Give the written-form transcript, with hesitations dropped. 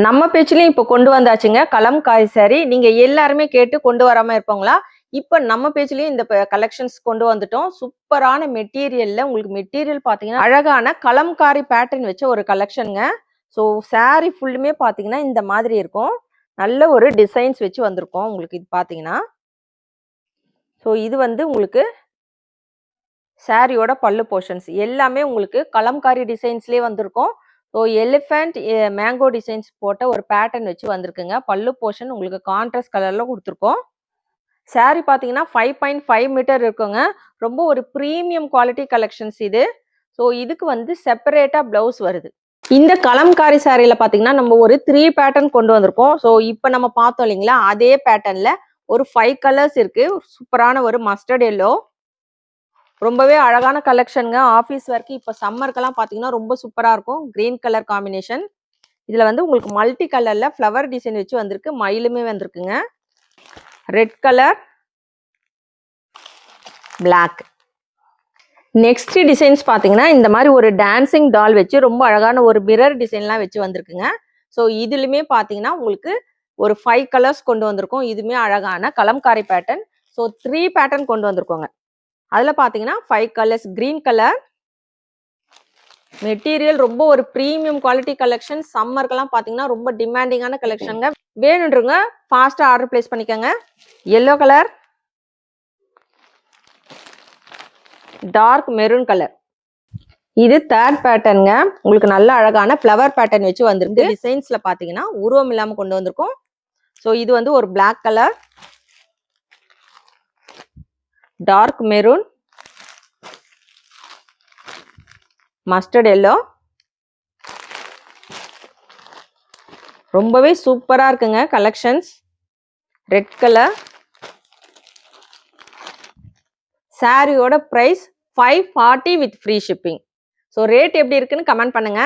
நம்ம பேச்சுலயும் இப்போ கொண்டு வந்தாச்சுங்க கலம்காரி சாரி. நீங்க எல்லாருமே கேட்டு கொண்டு வராம இருப்போங்களா? இப்ப நம்ம பேச்சுலயும் இந்த கலெக்ஷன்ஸ் கொண்டு வந்துட்டோம். சூப்பரான மெட்டீரியல்ல உங்களுக்கு மெட்டீரியல் பாத்தீங்கன்னா அழகான கலம்காரி பேட்டர்ன் வச்ச ஒரு கலெக்ஷனுங்க. ஸோ சாரி ஃபுல்லுமே பாத்தீங்கன்னா இந்த மாதிரி இருக்கும். நல்ல ஒரு டிசைன்ஸ் வச்சு வந்திருக்கோம் உங்களுக்கு இது பாத்தீங்கன்னா. ஸோ இது வந்து உங்களுக்கு சாரியோட பல்லு போர்ஷன்ஸ் எல்லாமே உங்களுக்கு கலம்காரி டிசைன்ஸ்லேயே வந்திருக்கும். ஸோ எலிஃபண்ட் மேங்கோ டிசைன்ஸ் போட்ட ஒரு பேட்டர்ன் வச்சு வந்திருக்குங்க. பல்லு போர்ஷன் உங்களுக்கு கான்ட்ராஸ்ட் கலரில் கொடுத்துருக்கோம். சாரி பார்த்தீங்கன்னா 5.5 மீட்டர் இருக்குங்க. ரொம்ப ஒரு ப்ரீமியம் குவாலிட்டி கலெக்ஷன்ஸ் இது. ஸோ இதுக்கு வந்து செப்பரேட்டாக ப்ளவுஸ் வருது. இந்த கலம்காரி சாரியில் பார்த்தீங்கன்னா நம்ம ஒரு 3 பேட்டர்ன் கொண்டு வந்திருக்கோம். ஸோ இப்போ நம்ம பார்த்தோம் இல்லைங்களா, அதே பேட்டர்னில் ஒரு 5 கலர்ஸ் இருக்கு. சூப்பரான ஒரு மஸ்டர்ட் எல்லோ, ரொம்பவே அழகான கலெக்ஷனுங்க. ஆஃபீஸ் ஒர்க்கு இப்போ சம்மருக்கெல்லாம் பார்த்தீங்கன்னா ரொம்ப சூப்பராக இருக்கும். Green colour combination. இதில் வந்து உங்களுக்கு மல்டி கலரில் ஃப்ளவர் டிசைன் வச்சு வந்திருக்கு. மயிலுமே வந்திருக்குங்க. Red colour, black. Next designs பார்த்தீங்கன்னா இந்த மாதிரி ஒரு டான்சிங் டால் வச்சு ரொம்ப அழகான ஒரு மிரர் டிசைன்லாம் வச்சு வந்திருக்குங்க. ஸோ இதுலையுமே பார்த்தீங்கன்னா உங்களுக்கு ஒரு 5 கலர்ஸ் கொண்டு வந்திருக்கோம். இதுவுமே அழகான கலம்காரி பேட்டர்ன். ஸோ 3 பேட்டர்ன் கொண்டு வந்திருக்கோங்க. அதில் பார்த்தீங்கன்னா 5 கலர்ஸ். கிரீன் கலர் மெட்டீரியல் ரொம்ப ஒரு ப்ரீமியம் குவாலிட்டி கலெக்ஷன். சம்மருக்கெல்லாம் பார்த்தீங்கன்னா ரொம்ப டிமாண்டிங்கான கலெக்ஷனுங்க. வேணுன்றவங்க ஃபாஸ்ட்டாக ஆர்டர் பிளேஸ் பண்ணிக்கோங்க. Yellow colour, dark maroon colour. இது தேர்ட் பேட்டர்னுங்க. உங்களுக்கு நல்ல அழகான ஃப்ளவர் பேட்டர்ன் வச்சு வந்திருக்கு. டிசைன்ஸ்ல பார்த்தீங்கன்னா உருவம் இல்லாமல் கொண்டு வந்திருக்கோம். ஸோ இது வந்து ஒரு black colour, dark maroon, mustard yellow. ரொம்பவே சூப்பரா இருக்குங்க கலெக்ஷன்ஸ். Red colour. சாரியோட price 540 with free shipping. So rate எப்படி இருக்குன்னு கமெண்ட் பண்ணுங்க.